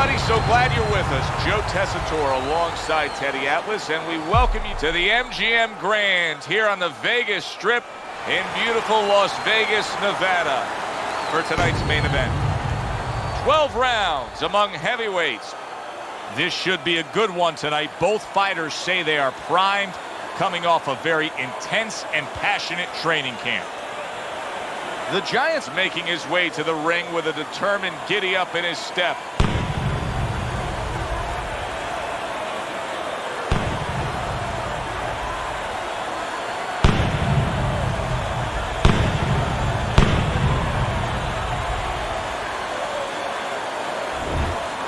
everybody. So glad you're with us. Joe Tessitore alongside Teddy Atlas, and we welcome you to the MGM Grand here on the Vegas Strip in beautiful Las Vegas, Nevada, for tonight's main event. 12 rounds among heavyweights. This should be a good one tonight. Both fighters say they are primed, coming off a very intense and passionate training camp. The Giant's making his way to the ring with a determined giddy-up in his step.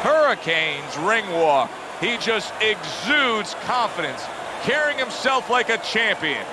Hurricane's ring walk. He just exudes confidence, carrying himself like a champion.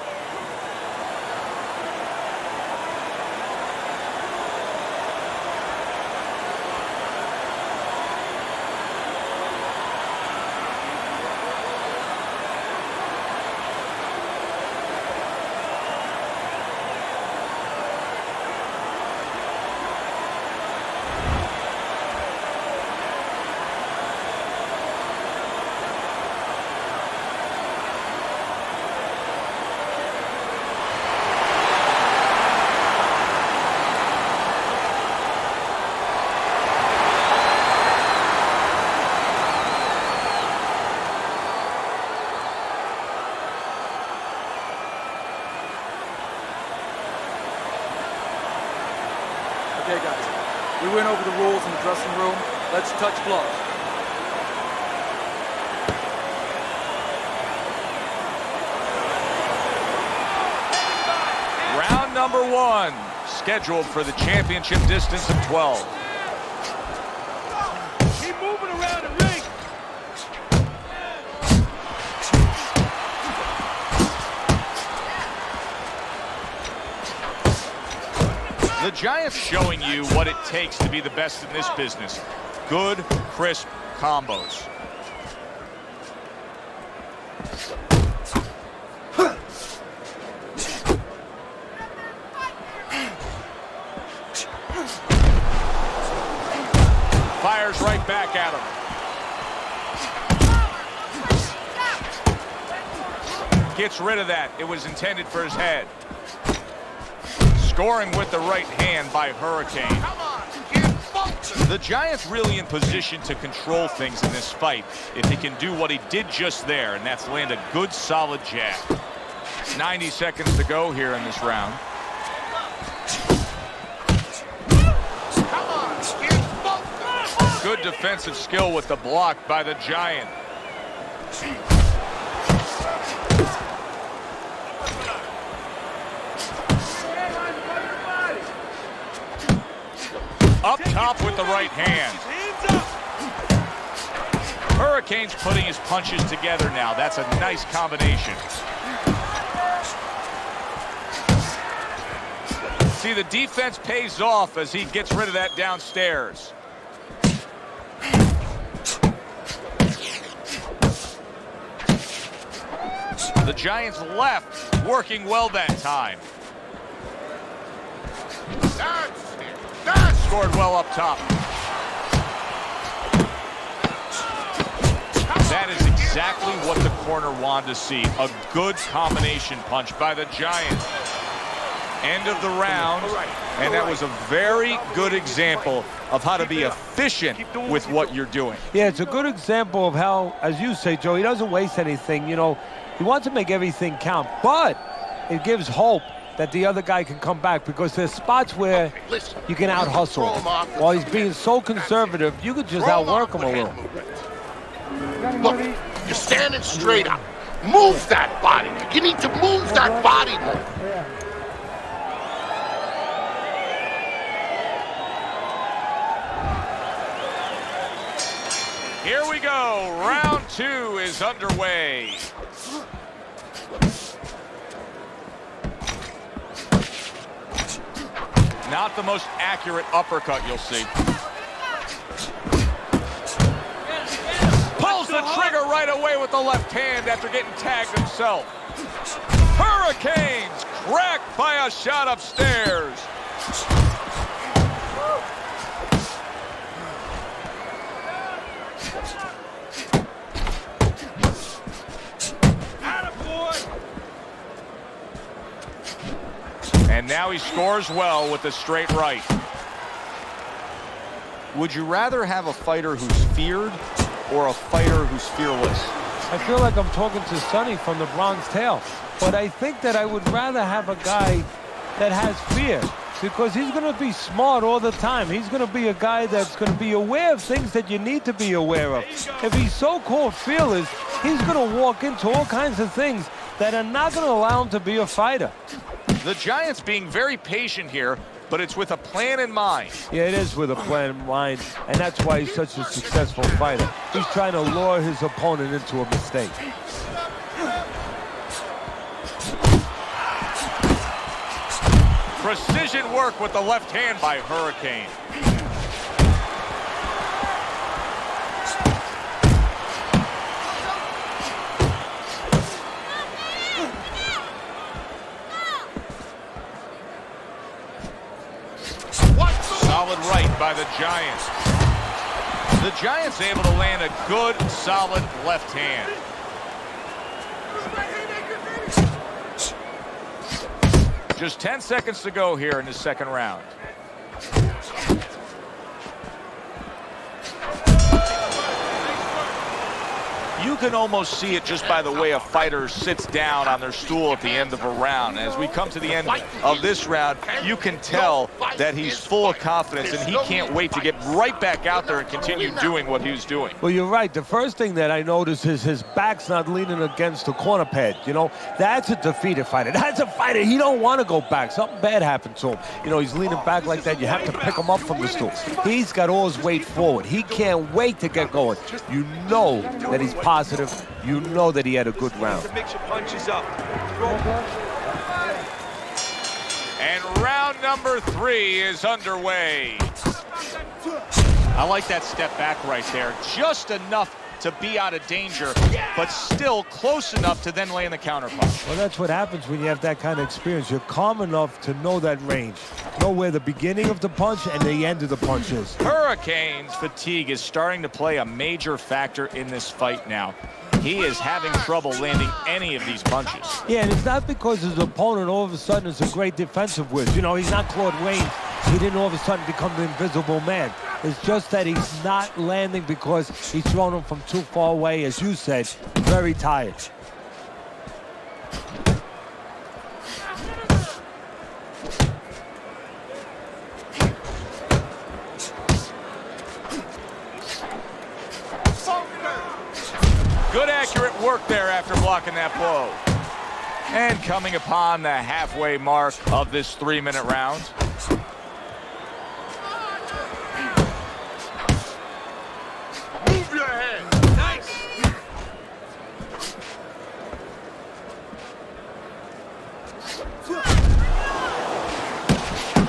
Okay, guys, we went over the rules in the dressing room. Let's touch gloves. Round number one, scheduled for the championship distance of 12. Keep moving around the ring. The Giant's showing you what it takes to be the best in this business. Good, crisp combos. Fires right back at him. Gets rid of that. It was intended for his head. Scoring with the right hand by Hurricane. The Giant's really in position to control things in this fight if he can do what he did just there, and that's land a good, solid jab. 90 seconds to go here in this round. Good defensive skill with the block by the Giant. Up top with the right hand. Hurricane's putting his punches together now. That's a nice combination. See, the defense pays off as he gets rid of that downstairs. The Giant's left working well that time. Scored well up top. That is exactly what the corner wanted to see. A good combination punch by the Giant. End of the round, and that was a very good example of how to be efficient with what you're doing. Yeah, it's a good example of how, as you say, Joe, he doesn't waste anything. You know, he wants to make everything count, but it gives hope that the other guy can come back, because there's spots where you can out-hustle. While he's being so conservative, you could just outwork him a little. Look, you're standing straight up. Move that body. You need to move that body more. Here we go. Round two is underway. Not the most accurate uppercut you'll see. Pulls the trigger right away with the left hand after getting tagged himself. Hurricane's cracked by a shot upstairs. And now he scores well with the straight right. Would you rather have a fighter who's feared or a fighter who's fearless? I feel like I'm talking to Sonny from the Bronze Tale, but I think that I would rather have a guy that has fear, because he's going to be smart all the time. He's going to be a guy that's going to be aware of things that you need to be aware of. If he's so-called fearless, he's going to walk into all kinds of things that are not going to allow him to be a fighter. The Giants being very patient here, but it's with a plan in mind. Yeah, it is with a plan in mind, and that's why he's such a successful fighter. He's trying to lure his opponent into a mistake. Precision work with the left hand by Hurricane. Solid right by the Giants. The Giants able to land a good, solid left hand. Just 10 seconds to go here in the second round. You can almost see it just by the way a fighter sits down on their stool at the end of a round. As we come to the end of this round, you can tell that he's full of confidence and he can't wait to get right back out there and continue doing what he was doing. Well, you're right. The first thing that I notice is his back's not leaning against the corner pad. You know, that's a defeated fighter. That's a fighter. He don't want to go back. Something bad happened to him. You know, he's leaning back like that. You have to pick him up from the stool. He's got all his weight forward. He can't wait to get going. You know that he's positive. You know that he had a good round. Mix your punches up. And round number 3 is underway. I like that step back right there. Just enough to be out of danger, but still close enough to then lay in the counterpunch. Well, that's what happens when you have that kind of experience. You're calm enough to know that range. Know where the beginning of the punch and the end of the punch is. Hurricane's fatigue is starting to play a major factor in this fight now. He is having trouble landing any of these punches. Yeah, and it's not because his opponent all of a sudden is a great defensive whiz. You know, he's not Claude Rains. He didn't all of a sudden become the invisible man. It's just that he's not landing because he's thrown him from too far away, as you said, very tired. Good accurate work there after blocking that blow. And coming upon the halfway mark of this 3-minute round. Move your head. Nice.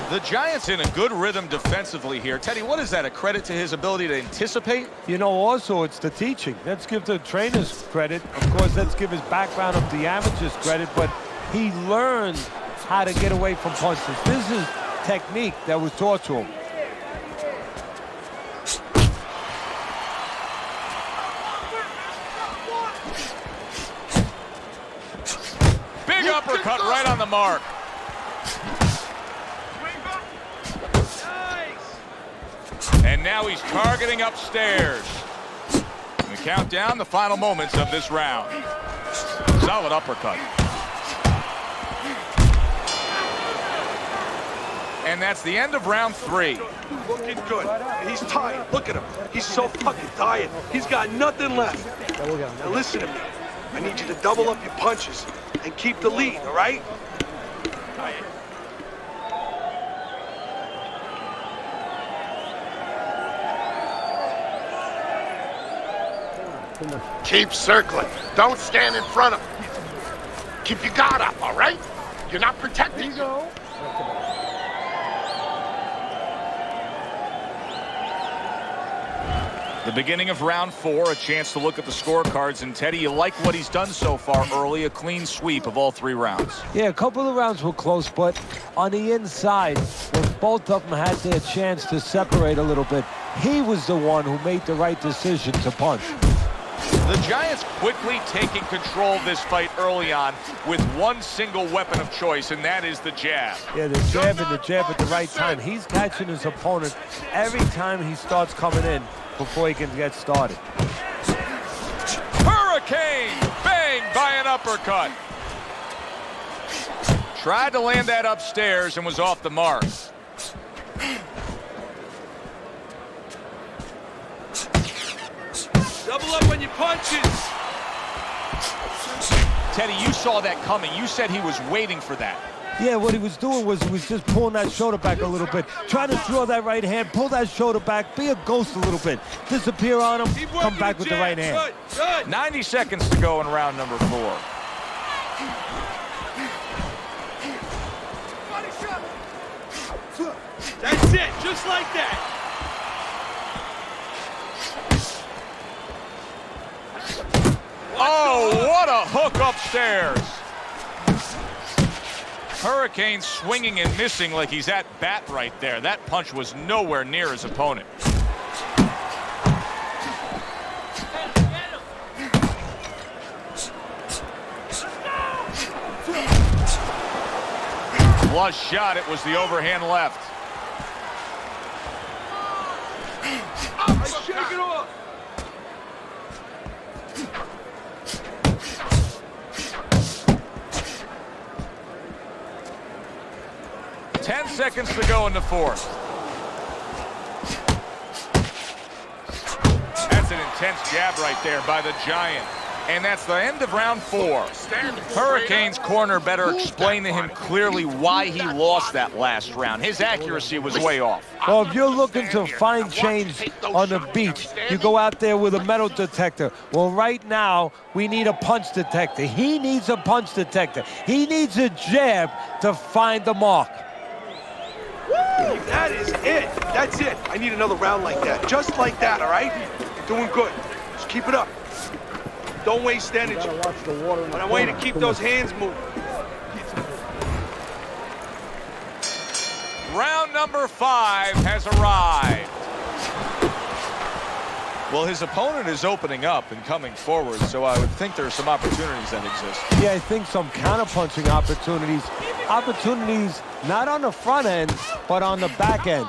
The Giants in a good rhythm defensively here. Teddy, what is that? A credit to his ability to anticipate? You know, also, it's the teaching. Let's give the trainers credit. Of course, let's give his background of the amateurs credit, but he learned how to get away from punches. This is technique that was taught to him. Big uppercut right on the mark. And now he's targeting upstairs. We count down the final moments of this round. Solid uppercut. And that's the end of round 3. Looking good. He's tired. Look at him. He's so fucking tired. He's got nothing left. Now listen to me. I need you to double up your punches and keep the lead, all right? Keep circling. Don't stand in front of him. Keep your guard up, all right? You're not protecting you. The beginning of round 4, a chance to look at the scorecards. And Teddy, you like what he's done so far early, a clean sweep of all 3 rounds. Yeah, a couple of rounds were close, but on the inside, when both of them had their chance to separate a little bit, he was the one who made the right decision to punch. The Giants quickly taking control of this fight early on with one single weapon of choice, and that is the jab. Yeah, the jab and the jab at the right time. He's catching his opponent every time he starts coming in before he can get started. Hurricane! Bang! By an uppercut. Tried to land that upstairs and was off the mark. Double up on your punches. Teddy, you saw that coming. You said he was waiting for that. Yeah, what he was doing was he was just pulling that shoulder back a little bit, trying to throw that right hand, pull that shoulder back, be a ghost a little bit, disappear on him, come back with the right hand. Good. 90 seconds to go in round number 4. That's it, just like that. Oh, what a hook upstairs. Hurricane swinging and missing like he's at bat right there. That punch was nowhere near his opponent. Flush shot, it was the overhand left. Shake it off. Ten seconds to go in the 4th. That's an intense jab right there by the Giant. And that's the end of round 4. Hurricane's corner better explain to him clearly why he lost that last round. His accuracy was way off. Well, if you're looking to find change on the beach, you go out there with a metal detector. Well, right now, we need a punch detector. He needs a punch detector. He needs a jab to find the mark. That is it. That's it. I need another round like that. Just like that, all right? You're doing good. Just keep it up. Don't waste energy. But I want you to keep those hands moving. Round number 5 has arrived. Well, his opponent is opening up and coming forward, so I would think there are some opportunities that exist. Yeah, I think some counter-punching opportunities. Opportunities not on the front end, but on the back end.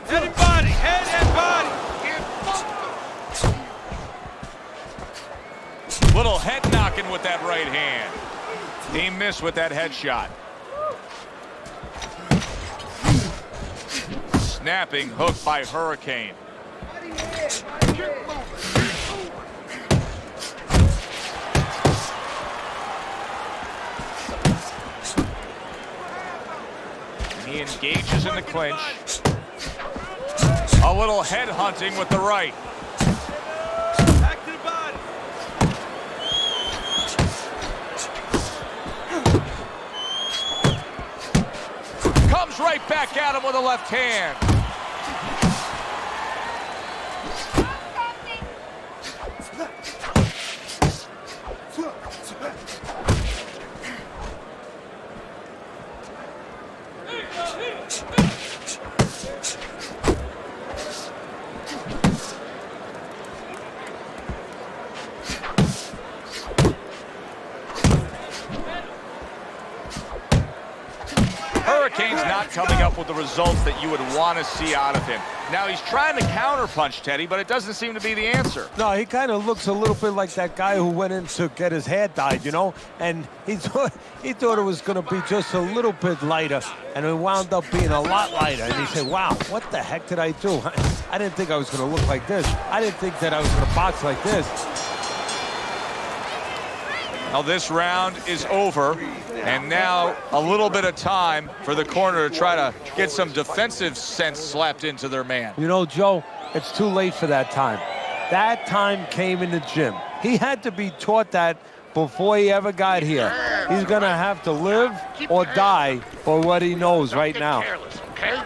Head and body. Head and body. Little head knocking with that right hand. He missed with that headshot. Snapping hook by Hurricane. He engages in the clinch. A little head hunting with the right. Back to the body. Comes right back at him with a left hand. Hurricane's not coming up with the results that you would want to see out of him. Now he's trying to counterpunch, Teddy, but it doesn't seem to be the answer. No, he kind of looks a little bit like that guy who went in to get his hair dyed, you know? And he thought it was going to be just a little bit lighter, and it wound up being a lot lighter. And he said, wow, what the heck did I do? I didn't think I was going to look like this. I didn't think that I was going to box like this. Now this round is over, and now a little bit of time for the corner to try to get some defensive sense slapped into their man. You know, Joe, it's too late for that time. That time came in the gym. He had to be taught that before he ever got here. He's going to have to live or die for what he knows right now. Okay?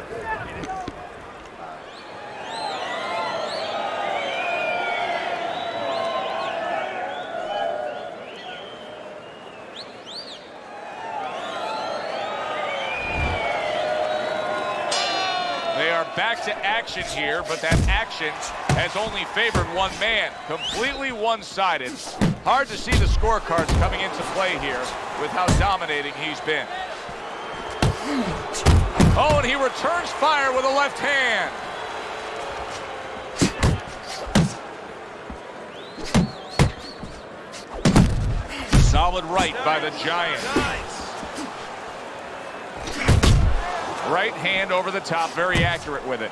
They are back to action here, but that action has only favored one man. Completely one-sided. Hard to see the scorecards coming into play here with how dominating he's been. Oh, and he returns fire with a left hand. Solid right by the Giant. Right hand over the top, very accurate with it.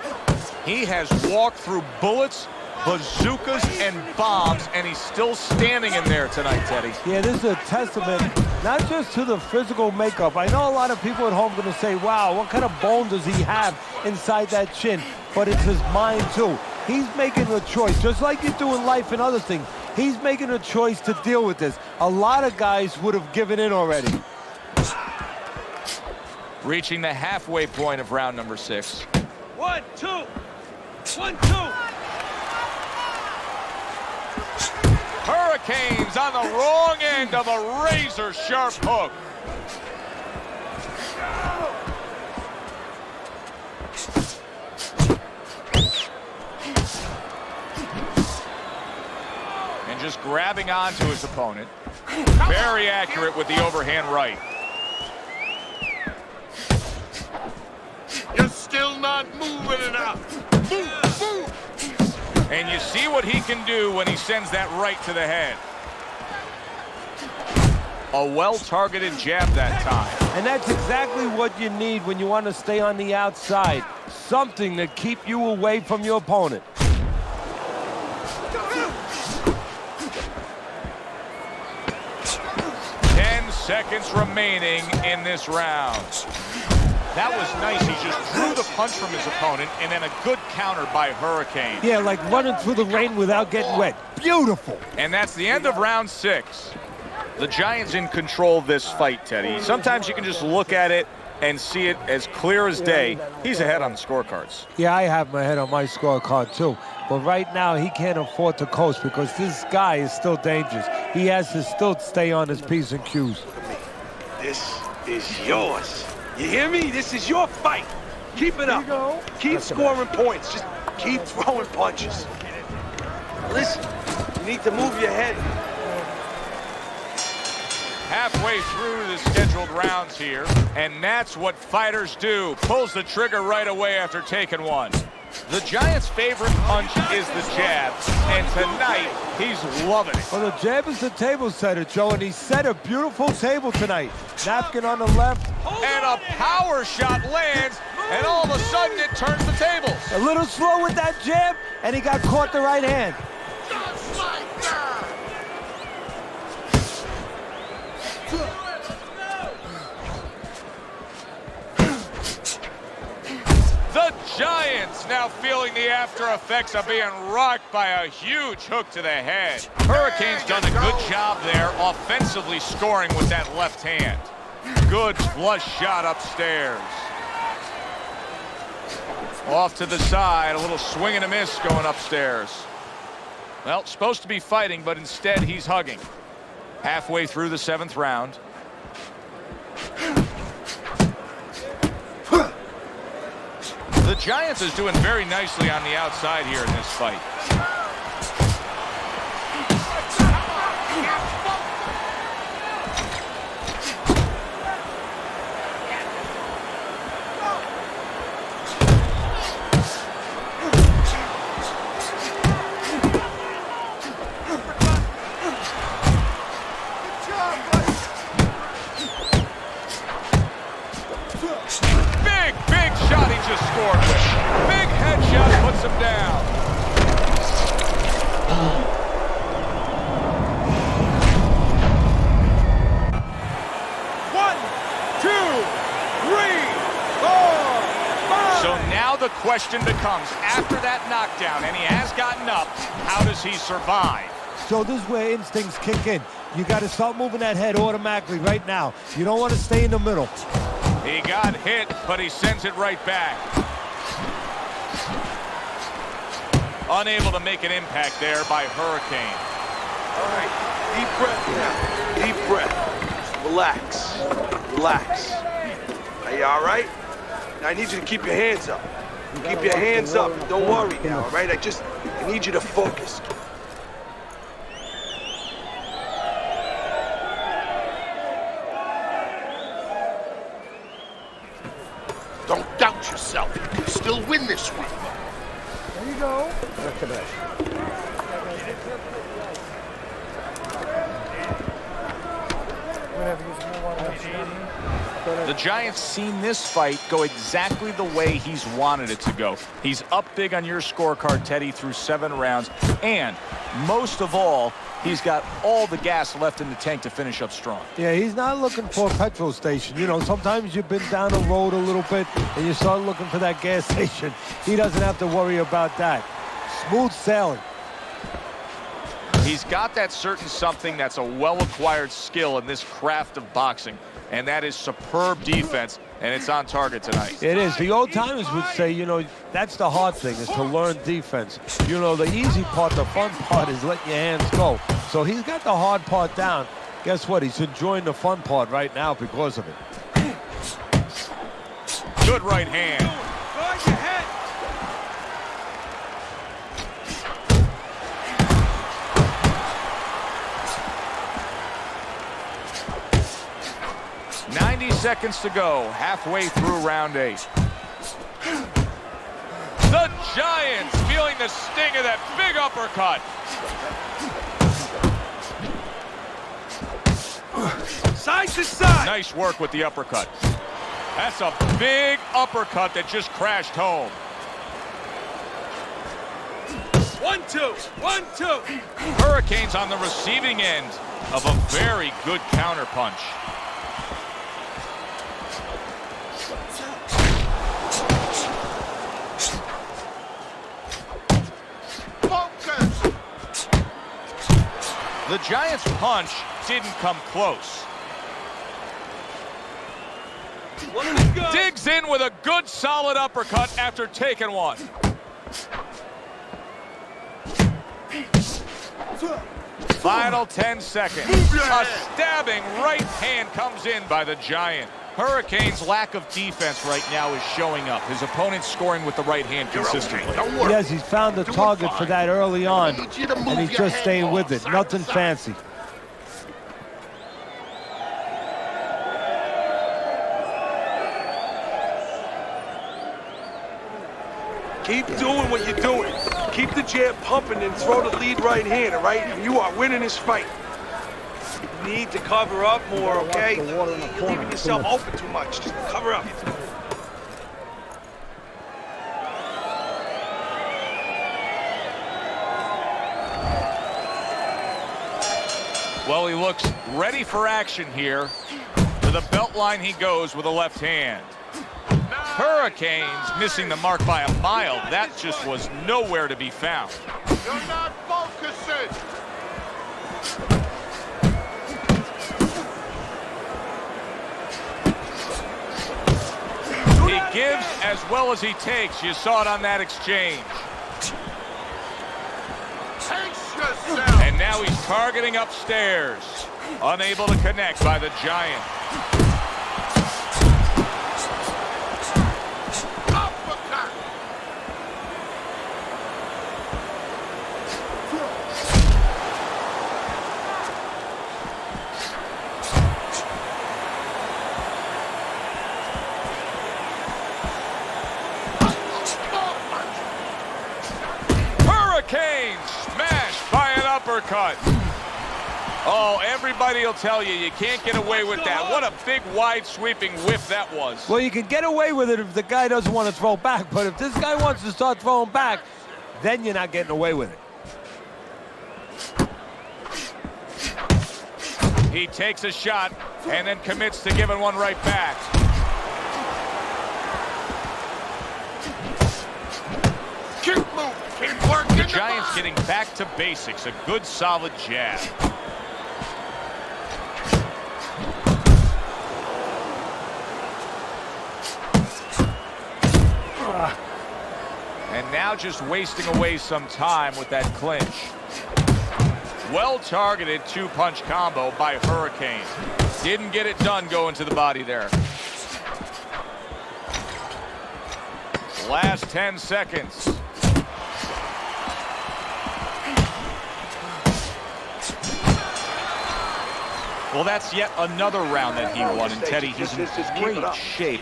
He has walked through bullets, bazookas, and bombs, and he's still standing in there tonight, Teddy. Yeah, this is a testament not just to the physical makeup. I know a lot of people at home are going to say, wow, what kind of bone does he have inside that chin? But it's his mind, too. He's making a choice, just like you do in life and other things. He's making a choice to deal with this. A lot of guys would have given in already. Reaching the halfway point of round number 6. 1, 2. 1, 2. Hurricanes on the wrong end of a razor-sharp hook. And just grabbing onto his opponent. Very accurate with the overhand right. You're still not moving enough. Move, move. And you see what he can do when he sends that right to the head. A well-targeted jab that time. And that's exactly what you need when you want to stay on the outside. Something to keep you away from your opponent. Seconds remaining in this round. That was nice. He just drew the punch from his opponent, and then a good counter by Hurricane. Yeah, like running through the rain without getting wet. Beautiful. And that's the end of round 6. The Giant's in control of this fight, Teddy. Sometimes you can just look at it and see it as clear as day. He's ahead on the scorecards. Yeah, I have my head on my scorecard, too. But right now, he can't afford to coast because this guy is still dangerous. He has to still stay on his P's and Q's. This is yours. You hear me? This is your fight. Keep it up. Keep scoring points. Just keep throwing punches. Listen, you need to move your head. Halfway through the scheduled rounds here, and that's what fighters do. Pulls the trigger right away after taking one. The Giant's favorite punch is the jab, and tonight he's loving it. Well, the jab is the table setter, Joe, and he set a beautiful table tonight. Napkin on the left. And a power shot lands, and all of a sudden it turns the tables. A little slow with that jab, and he got caught the right hand. Just like that. The Giants now feeling the after effects of being rocked by a huge hook to the head. Hurricane's done a good job there, offensively scoring with that left hand. Good flush shot upstairs. Off to the side, a little swing and a miss going upstairs. Well, supposed to be fighting, but instead he's hugging. Halfway through the 7th round. The Giants is doing very nicely on the outside here in this fight. Big shot he just scored with. Big headshot puts him down. One, two, three, four, five. So now the question becomes, after that knockdown, and he has gotten up, how does he survive? So this is where instincts kick in. You got to start moving that head automatically right now. You don't want to stay in the middle. He got hit, but he sends it right back. Unable to make an impact there by Hurricane. All right, deep breath now. Deep breath. Relax. Relax. Are you all right? Now I need you to keep your hands up. Keep your hands up. Don't worry now, all right? I need you to focus. Don't doubt yourself. You can still win this one. There you go. The Giant's seen this fight go exactly the way he's wanted it to go. He's up big on your scorecard, Teddy, through 7 rounds. And most of all, he's got all the gas left in the tank to finish up strong. Yeah, he's not looking for a petrol station. You know, sometimes you've been down the road a little bit and you start looking for that gas station. He doesn't have to worry about that. Smooth sailing. He's got that certain something that's a well-acquired skill in this craft of boxing, and that is superb defense, and it's on target tonight. It is. The old timers would say, you know, that's the hard thing, is to learn defense. You know, the easy part, the fun part is letting your hands go. So he's got the hard part down. Guess what? He's enjoying the fun part right now because of it. Good right hand. Guard your head. Seconds to go, halfway through round 8. The Giants feeling the sting of that big uppercut. Side to side. Nice work with the uppercut. That's a big uppercut that just crashed home. 1-2, 1-2. Hurricane's on the receiving end of a very good counterpunch. The Giants' punch didn't come close. Digs in with a good solid uppercut after taking one. Final 10 seconds. A stabbing right hand comes in by the Giant. Hurricane's lack of defense right now is showing up. His opponent's scoring with the right hand consistently. Okay. Don't worry. Yes, he's found the target for that early on, and he's just staying with it. Nothing fancy. Keep doing what you're doing. Keep the jab pumping and throw the lead right hand, all right? You are winning this fight. You need to cover up more, okay? You're leaving yourself open too much. Just cover up. Well, he looks ready for action here. To the belt line he goes with a left hand. Hurricane's missing the mark by a mile. That just was nowhere to be found. You're not focusing. He gives as well as he takes. You saw it on that exchange. Pace yourself. And now he's targeting upstairs. Unable to connect by the Giant. Uppercut. Hurricane smashed by an uppercut. Oh, everybody will tell you, you can't get away with that. What a big, wide, sweeping whiff that was. Well, you can get away with it if the guy doesn't want to throw back, but if this guy wants to start throwing back, then you're not getting away with it. He takes a shot and then commits to giving one right back. Keep moving. Keep working. The Giants getting back to basics. A good, solid jab. And now just wasting away some time with that clinch. Well-targeted two-punch combo by Hurricane. Didn't get it done going to the body there. Last 10 seconds. Well, that's yet another round that he won, and Teddy, he's in great shape.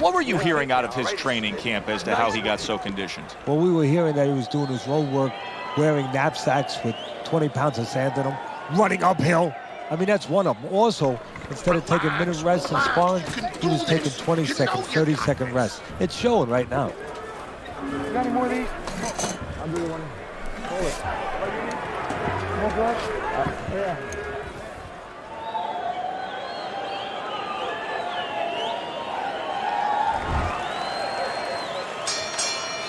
What were you hearing out of his training camp as to how he got so conditioned? Well, we were hearing that he was doing his road work, wearing knapsacks with 20 pounds of sand in them, running uphill. I mean, that's one of them. Also, instead of taking minute rest and sparring, he was taking 20-second, 30-second rest. It's showing right now. You got any more of these? I'll do one. Hold it. More blood? Yeah.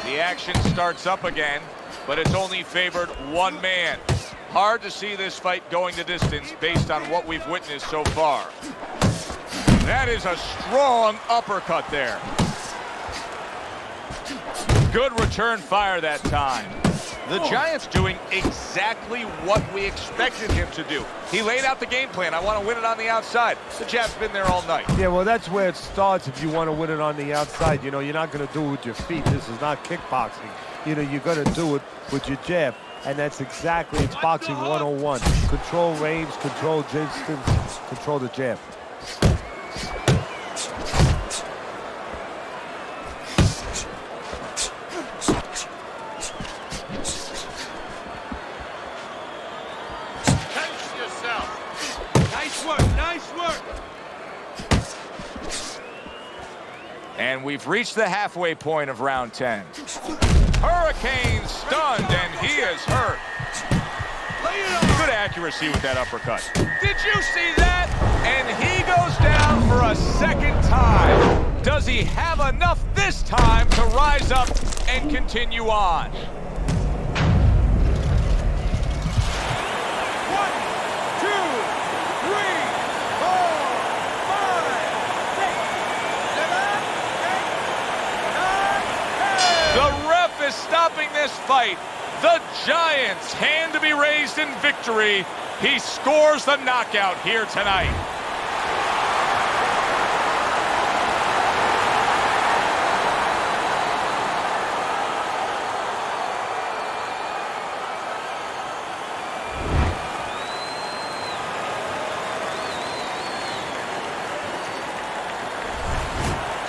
The action starts up again, but it's only favored one man. Hard to see this fight going the distance based on what we've witnessed so far. That is a strong uppercut there. Good return fire that time. The Giant's doing exactly what we expected him to do. He laid out the game plan. I want to win it on the outside. The jab's been there all night. Yeah, well, that's where it starts if you want to win it on the outside. You know, you're not going to do it with your feet. This is not kickboxing. You know, you're going to do it with your jab. And that's exactly, it's boxing 101. Control range, control distance, control the jab. And we've reached the halfway point of round 10. Hurricane stunned, and he is hurt. Good accuracy with that uppercut. Did you see that? And he goes down for a second time. Does he have enough this time to rise up and continue on? 1, 2, 3, 4, 5, 6, 7, 8, 9, 10. The ref is stopping this fight. The Giant's hand to be raised in victory. He scores the knockout here tonight.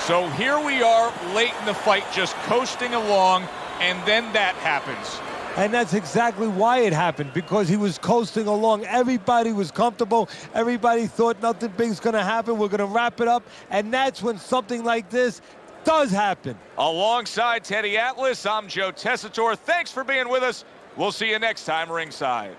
So here we are late in the fight, just coasting along, and then that happens. And that's exactly why it happened, because he was coasting along. Everybody was comfortable. Everybody thought nothing big's going to happen. We're going to wrap it up. And that's when something like this does happen. Alongside Teddy Atlas, I'm Joe Tessitore. Thanks for being with us. We'll see you next time ringside.